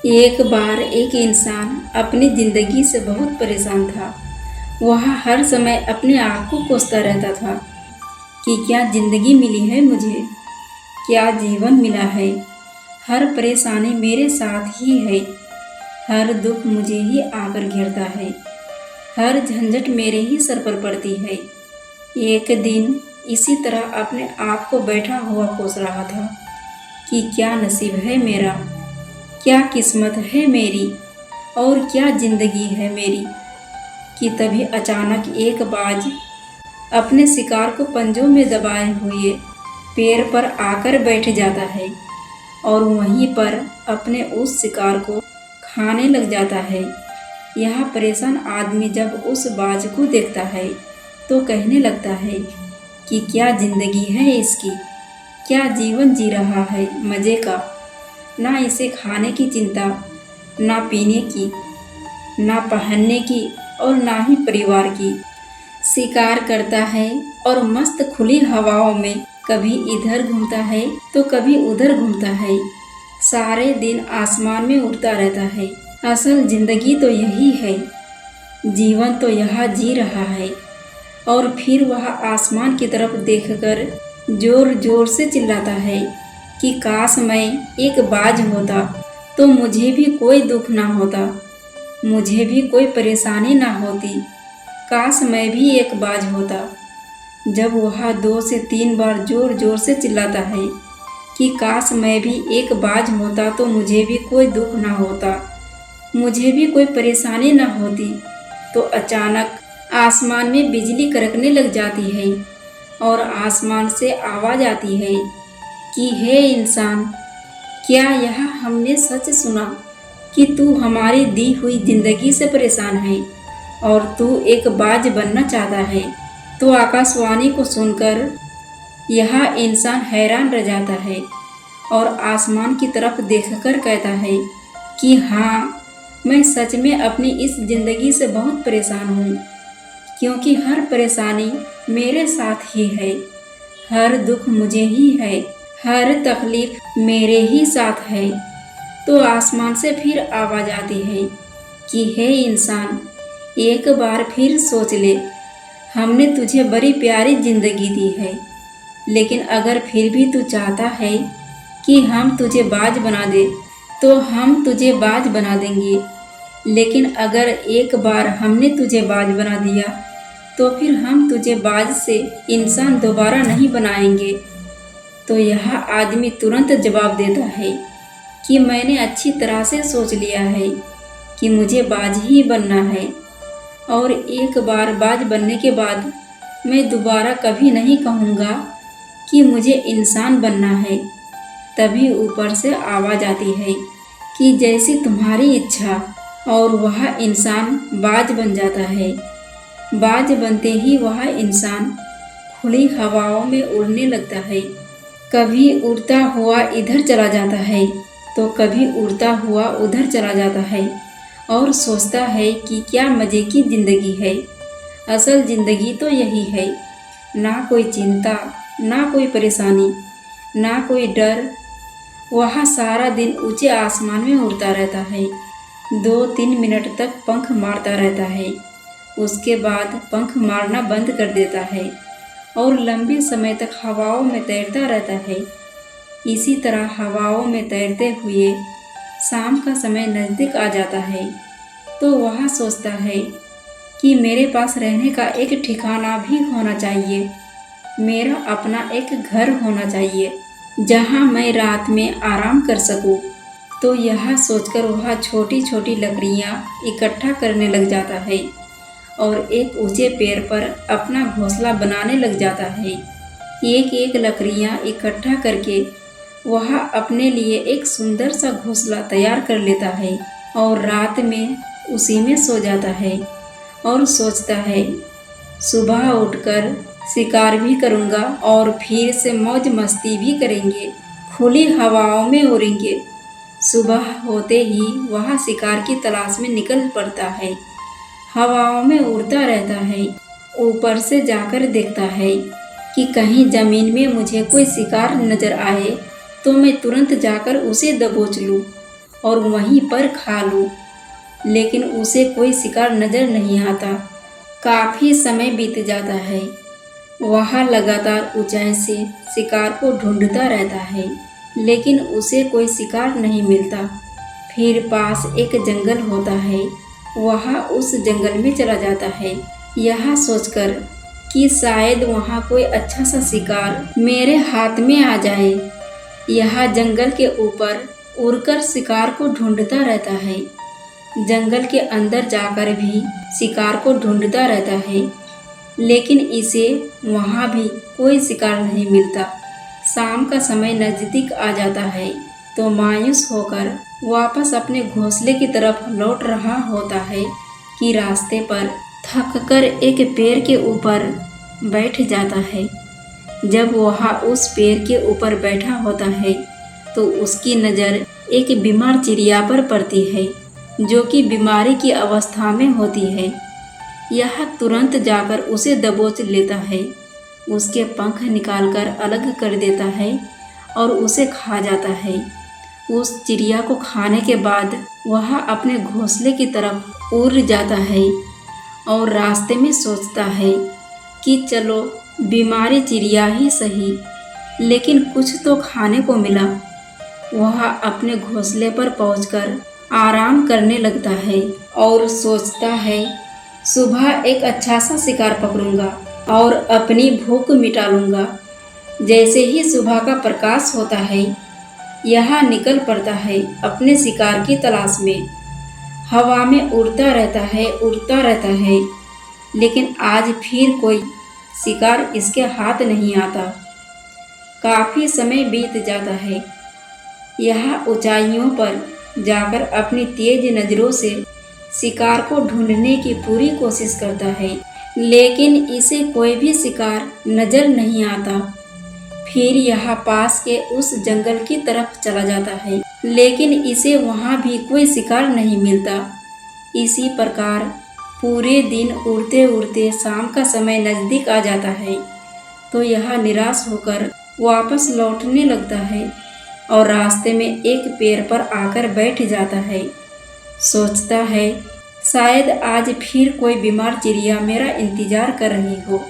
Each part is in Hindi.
एक बार एक इंसान अपनी ज़िंदगी से बहुत परेशान था। वह हर समय अपने आप को कोसता रहता था कि क्या ज़िंदगी मिली है मुझे, क्या जीवन मिला है। हर परेशानी मेरे साथ ही है, हर दुख मुझे ही आकर घेरता है, हर झंझट मेरे ही सर पर पड़ती है। एक दिन इसी तरह अपने आप को बैठा हुआ कोस रहा था कि क्या नसीब है मेरा, क्या किस्मत है मेरी और क्या ज़िंदगी है मेरी, कि तभी अचानक एक बाज अपने शिकार को पंजों में दबाए हुए पेड़ पर आकर बैठ जाता है और वहीं पर अपने उस शिकार को खाने लग जाता है। यह परेशान आदमी जब उस बाज को देखता है तो कहने लगता है कि क्या ज़िंदगी है इसकी, क्या जीवन जी रहा है मज़े का। ना इसे खाने की चिंता, ना पीने की, ना पहनने की और ना ही परिवार की। शिकार करता है और मस्त खुली हवाओं में कभी इधर घूमता है तो कभी उधर घूमता है। सारे दिन आसमान में उड़ता रहता है। असल जिंदगी तो यही है, जीवन तो यह जी रहा है। और फिर वह आसमान की तरफ देखकर जोर जोर से चिल्लाता है कि काश मैं एक बाज होता तो मुझे भी कोई दुख ना होता, मुझे भी कोई परेशानी ना होती। काश मैं भी एक बाज होता। जब वह 2 से 3 बार जोर जोर से चिल्लाता है कि काश मैं भी एक बाज होता तो मुझे भी कोई दुख ना होता, मुझे भी कोई परेशानी ना होती, तो अचानक आसमान में बिजली कड़कने लग जाती है और आसमान से आवाज़ आती है कि हे इंसान, क्या यह हमने सच सुना कि तू हमारी दी हुई जिंदगी से परेशान है और तू एक बाज बनना चाहता है। तो आकाशवाणी को सुनकर यह इंसान हैरान रह जाता है और आसमान की तरफ देखकर कहता है कि हाँ, मैं सच में अपनी इस ज़िंदगी से बहुत परेशान हूँ, क्योंकि हर परेशानी मेरे साथ ही है, हर दुख मुझे ही है, हर तकलीफ मेरे ही साथ है। तो आसमान से फिर आवाज़ आती है कि हे इंसान, एक बार फिर सोच ले, हमने तुझे बड़ी प्यारी ज़िंदगी दी है, लेकिन अगर फिर भी तू चाहता है कि हम तुझे बाज बना दे तो हम तुझे बाज बना देंगे। लेकिन अगर एक बार हमने तुझे बाज बना दिया तो फिर हम तुझे बाज से इंसान दोबारा नहीं बनाएंगे। तो यह आदमी तुरंत जवाब देता है कि मैंने अच्छी तरह से सोच लिया है कि मुझे बाज ही बनना है, और एक बार बाज बनने के बाद मैं दोबारा कभी नहीं कहूँगा कि मुझे इंसान बनना है। तभी ऊपर से आवाज़ आती है कि जैसी तुम्हारी इच्छा, और वह इंसान बाज बन जाता है। बाज बनते ही वह इंसान खुली हवाओं में उड़ने लगता है। कभी उड़ता हुआ इधर चला जाता है तो कभी उड़ता हुआ उधर चला जाता है और सोचता है कि क्या मज़े की ज़िंदगी है। असल ज़िंदगी तो यही है, ना कोई चिंता, ना कोई परेशानी, ना कोई डर। वह सारा दिन ऊंचे आसमान में उड़ता रहता है, 2-3 मिनट तक पंख मारता रहता है, उसके बाद पंख मारना बंद कर देता है और लंबे समय तक हवाओं में तैरता रहता है। इसी तरह हवाओं में तैरते हुए शाम का समय नज़दीक आ जाता है तो वह सोचता है कि मेरे पास रहने का एक ठिकाना भी होना चाहिए, मेरा अपना एक घर होना चाहिए जहाँ मैं रात में आराम कर सकूँ। तो यह सोचकर वह छोटी छोटी लकड़ियाँ इकट्ठा करने लग जाता है और एक ऊंचे पेड़ पर अपना घोंसला बनाने लग जाता है। एक एक लकड़ियाँ इकट्ठा करके वह अपने लिए एक सुंदर सा घोंसला तैयार कर लेता है और रात में उसी में सो जाता है और सोचता है सुबह उठकर शिकार भी करूँगा और फिर से मौज मस्ती भी करेंगे, खुली हवाओं में उड़ेंगे। सुबह होते ही वह शिकार की तलाश में निकल पड़ता है, हवाओं में उड़ता रहता है। ऊपर से जाकर देखता है कि कहीं ज़मीन में मुझे कोई शिकार नज़र आए तो मैं तुरंत जाकर उसे दबोच लूँ और वहीं पर खा लूं, लेकिन उसे कोई शिकार नजर नहीं आता। काफी समय बीत जाता है। वह लगातार ऊंचाई से शिकार को ढूंढता रहता है, लेकिन उसे कोई शिकार नहीं मिलता। फिर पास एक जंगल होता है। वह उस जंगल में चला जाता है, यह सोचकर कि शायद वहाँ कोई अच्छा सा शिकार मेरे हाथ में आ जाए। यह जंगल के ऊपर उड़कर शिकार को ढूंढता रहता है। जंगल के अंदर जाकर भी शिकार को ढूंढता रहता है, लेकिन इसे वहाँ भी कोई शिकार नहीं मिलता। शाम का समय नजदीक आ जाता है तो मायूस होकर वापस अपने घोंसले की तरफ लौट रहा होता है कि रास्ते पर थककर एक पेड़ के ऊपर बैठ जाता है। जब वह उस पेड़ के ऊपर बैठा होता है तो उसकी नज़र एक बीमार चिड़िया पर पड़ती है, जो कि बीमारी की अवस्था में होती है। यह तुरंत जाकर उसे दबोच लेता है, उसके पंख निकालकर अलग कर देता है और उसे खा जाता है। उस चिड़िया को खाने के बाद वह अपने घोंसले की तरफ उड़ जाता है और रास्ते में सोचता है कि चलो बीमारी चिड़िया ही सही, लेकिन कुछ तो खाने को मिला। वह अपने घोंसले पर पहुंचकर आराम करने लगता है और सोचता है सुबह एक अच्छा सा शिकार पकड़ूंगा और अपनी भूख मिटा लूंगा। जैसे ही सुबह का प्रकाश होता है, यह निकल पड़ता है अपने शिकार की तलाश में। हवा में उड़ता रहता है, लेकिन आज फिर कोई शिकार इसके हाथ नहीं आता। काफ़ी समय बीत जाता है। यह ऊंचाइयों पर जाकर अपनी तेज नज़रों से शिकार को ढूंढने की पूरी कोशिश करता है, लेकिन इसे कोई भी शिकार नजर नहीं आता। फिर यह पास के उस जंगल की तरफ चला जाता है, लेकिन इसे वहाँ भी कोई शिकार नहीं मिलता। इसी प्रकार पूरे दिन उड़ते उड़ते शाम का समय नज़दीक आ जाता है तो यह निराश होकर वापस लौटने लगता है और रास्ते में एक पेड़ पर आकर बैठ जाता है। सोचता है शायद आज फिर कोई बीमार चिड़िया मेरा इंतजार कर रही हो,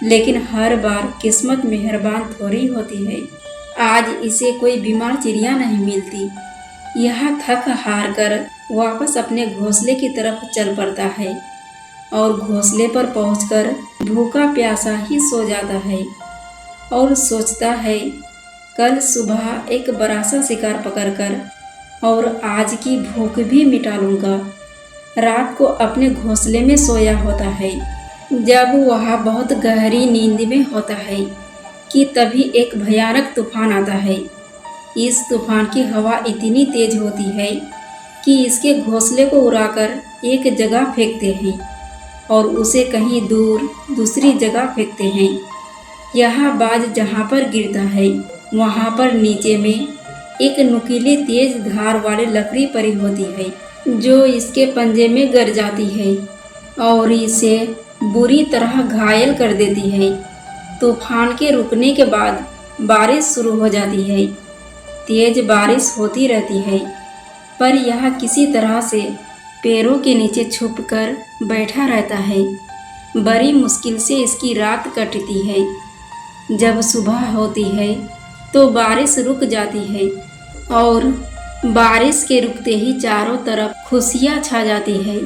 लेकिन हर बार किस्मत मेहरबान थोड़ी होती है। आज इसे कोई बीमार चिड़िया नहीं मिलती। यह थक हार कर वापस अपने घोंसले की तरफ चल पड़ता है और घोंसले पर पहुंचकर भूखा प्यासा ही सो जाता है और सोचता है कल सुबह एक बड़ा सा शिकार पकड़कर और आज की भूख भी मिटा लूँगा। रात को अपने घोंसले में सोया होता है। जब वह बहुत गहरी नींद में होता है कि तभी एक भयानक तूफान आता है। इस तूफान की हवा इतनी तेज होती है कि इसके घोंसले को उड़ाकर एक जगह फेंकते हैं और उसे कहीं दूर दूसरी जगह फेंकते हैं। यह बाज जहाँ पर गिरता है वहाँ पर नीचे में एक नुकीली तेज धार वाली लकड़ी पड़ी होती है, जो इसके पंजे में गर जाती है और इसे बुरी तरह घायल कर देती है। तूफान के रुकने के बाद बारिश शुरू हो जाती है। तेज बारिश होती रहती है, पर यह किसी तरह से पेड़ों के नीचे छुपकर बैठा रहता है। बड़ी मुश्किल से इसकी रात कटती है। जब सुबह होती है तो बारिश रुक जाती है और बारिश के रुकते ही चारों तरफ खुशियाँ छा जाती है।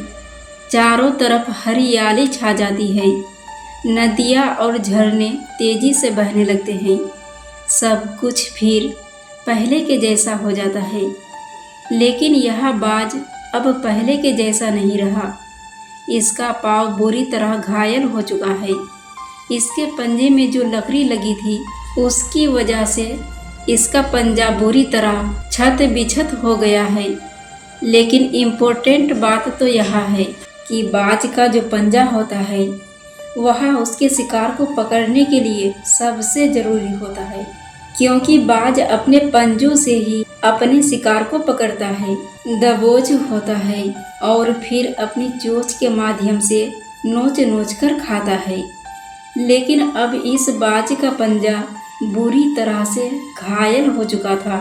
चारों तरफ हरियाली छा जाती है। नदियाँ और झरने तेजी से बहने लगते हैं। सब कुछ फिर पहले के जैसा हो जाता है, लेकिन यह बाज अब पहले के जैसा नहीं रहा। इसका पाँव बुरी तरह घायल हो चुका है। इसके पंजे में जो लकड़ी लगी थी उसकी वजह से इसका पंजा बुरी तरह छत बिछत हो गया है। लेकिन इम्पोर्टेंट बात तो यह है कि बाज का जो पंजा होता है वह उसके शिकार को पकड़ने के लिए सबसे ज़रूरी होता है, क्योंकि बाज अपने पंजों से ही अपने शिकार को पकड़ता है, दबोच होता है और फिर अपनी चोंच के माध्यम से नोच नोच कर खाता है। लेकिन अब इस बाज का पंजा बुरी तरह से घायल हो चुका था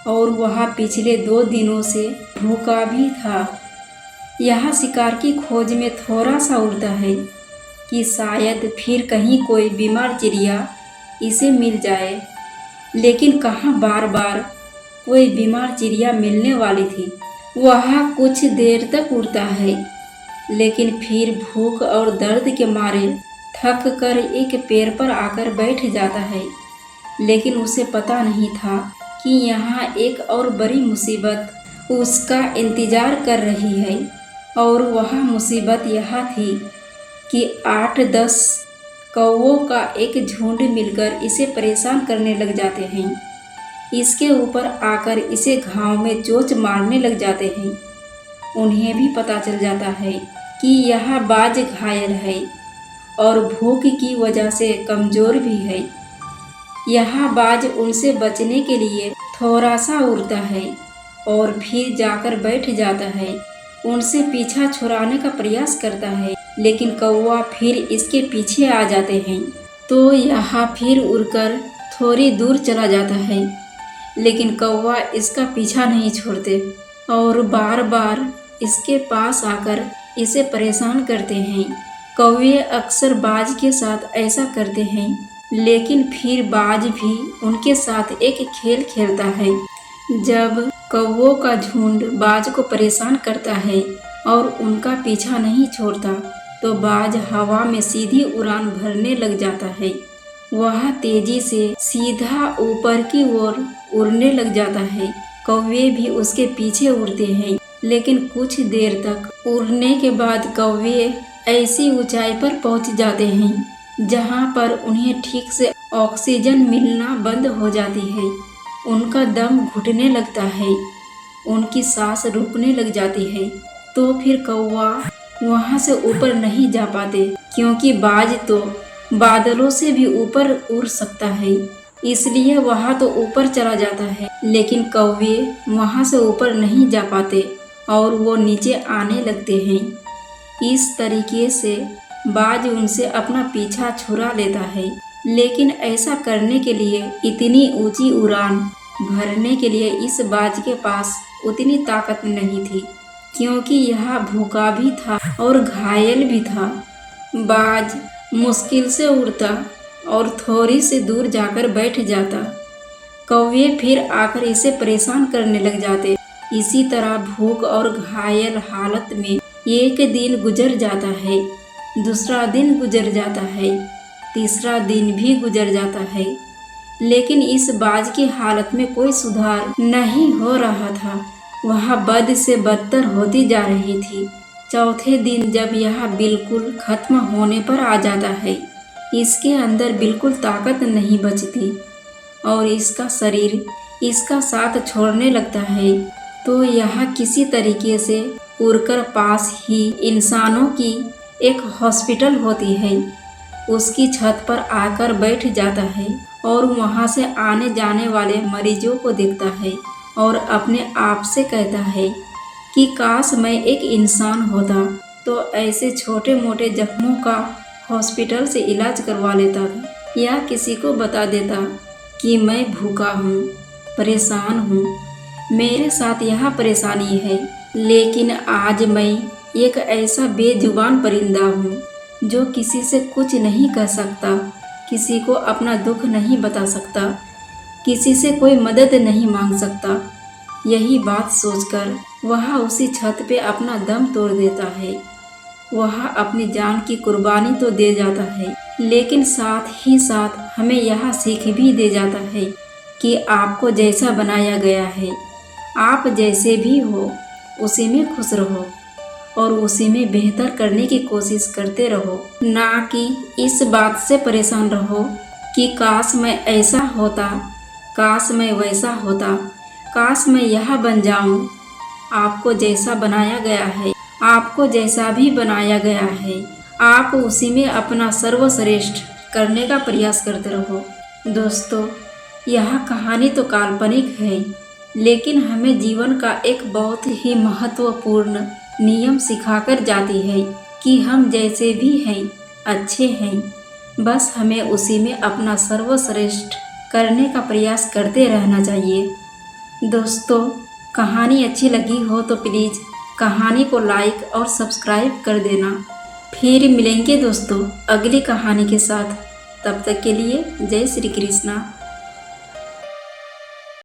और वह पिछले 2 दिनों से भूखा भी था। यह शिकार की खोज में थोड़ा सा उड़ता है कि शायद फिर कहीं कोई बीमार चिड़िया इसे मिल जाए, लेकिन कहाँ बार बार कोई बीमार चिड़िया मिलने वाली थी। वह कुछ देर तक उड़ता है, लेकिन फिर भूख और दर्द के मारे थक कर एक पेड़ पर आकर बैठ जाता है। लेकिन उसे पता नहीं था कि यहाँ एक और बड़ी मुसीबत उसका इंतज़ार कर रही है, और वह मुसीबत यह थी कि 8-10 कौवों का एक झुंड मिलकर इसे परेशान करने लग जाते हैं। इसके ऊपर आकर इसे घाव में चोंच मारने लग जाते हैं। उन्हें भी पता चल जाता है कि यह बाज घायल है और भूख की वजह से कमज़ोर भी है। यह बाज उनसे बचने के लिए थोड़ा सा उड़ता है और फिर जाकर बैठ जाता है। उनसे पीछा छुड़ाने का प्रयास करता है, लेकिन कौवा फिर इसके पीछे आ जाते हैं। तो यह फिर उड़कर थोड़ी दूर चला जाता है, लेकिन कौवा इसका पीछा नहीं छोड़ते और बार बार इसके पास आकर इसे परेशान करते हैं। कौवे अक्सर बाज के साथ ऐसा करते हैं, लेकिन फिर बाज भी उनके साथ एक खेल खेलता है। जब कौवों का झुंड बाज को परेशान करता है और उनका पीछा नहीं छोड़ता, तो बाज हवा में सीधी उड़ान भरने लग जाता है। वह तेजी से सीधा ऊपर की ओर उड़ने लग जाता है। कौवे भी उसके पीछे उड़ते हैं, लेकिन कुछ देर तक उड़ने के बाद कौवे ऐसी ऊंचाई पर पहुंच जाते हैं जहां पर उन्हें ठीक से ऑक्सीजन मिलना बंद हो जाती है। उनका दम घुटने लगता है, उनकी सांस रुकने लग जाती है। तो फिर कौवा वहां से ऊपर नहीं जा पाते, क्योंकि बाज तो बादलों से भी ऊपर उड़ सकता है, इसलिए वह तो ऊपर चला जाता है। लेकिन कौवे वहां से ऊपर नहीं जा पाते और वो नीचे आने लगते हैं। इस तरीके से बाज उनसे अपना पीछा छुड़ा लेता है, लेकिन ऐसा करने के लिए इतनी ऊंची उड़ान भरने के लिए इस बाज के पास उतनी ताकत नहीं थी, क्योंकि यह भूखा भी था और घायल भी था। बाज मुश्किल से उड़ता और थोड़ी सी दूर जाकर बैठ जाता। कौवे फिर आकर इसे परेशान करने लग जाते। इसी तरह भूख और घायल हालत में एक दिन गुजर जाता है, दूसरा दिन गुजर जाता है, तीसरा दिन भी गुजर जाता है, लेकिन इस बाज की हालत में कोई सुधार नहीं हो रहा था। वह बद से बदतर होती जा रही थी। चौथे दिन जब यह बिल्कुल खत्म होने पर आ जाता है, इसके अंदर बिल्कुल ताकत नहीं बचती और इसका शरीर इसका साथ छोड़ने लगता है, तो यह किसी तरीके से उड़कर पास ही इंसानों की एक हॉस्पिटल होती है, उसकी छत पर आकर बैठ जाता है और वहां से आने जाने वाले मरीजों को देखता है और अपने आप से कहता है कि काश मैं एक इंसान होता तो ऐसे छोटे मोटे जख्मों का हॉस्पिटल से इलाज करवा लेता था, या किसी को बता देता कि मैं भूखा हूँ, परेशान हूँ, मेरे साथ यह परेशानी है। लेकिन आज मैं एक ऐसा बेजुबान परिंदा हूँ जो किसी से कुछ नहीं कह सकता, किसी को अपना दुख नहीं बता सकता, किसी से कोई मदद नहीं मांग सकता। यही बात सोचकर वह उसी छत पे अपना दम तोड़ देता है। वह अपनी जान की कुर्बानी तो दे जाता है, लेकिन साथ ही साथ हमें यह सीख भी दे जाता है कि आपको जैसा बनाया गया है, आप जैसे भी हो उसी में खुश रहो और उसी में बेहतर करने की कोशिश करते रहो, ना कि इस बात से परेशान रहो कि काश मैं ऐसा होता, काश मैं वैसा होता, काश मैं यह बन जाऊं। आपको जैसा बनाया गया है, आपको जैसा भी बनाया गया है, आप उसी में अपना सर्वश्रेष्ठ करने का प्रयास करते रहो। दोस्तों, यह कहानी तो काल्पनिक है, लेकिन हमें जीवन का एक बहुत ही महत्वपूर्ण नियम सिखाकर जाती है कि हम जैसे भी हैं अच्छे हैं, बस हमें उसी में अपना सर्वश्रेष्ठ करने का प्रयास करते रहना चाहिए। दोस्तों, कहानी अच्छी लगी हो तो प्लीज़ कहानी को लाइक और सब्सक्राइब कर देना। फिर मिलेंगे दोस्तों अगली कहानी के साथ। तब तक के लिए जय श्री कृष्णा।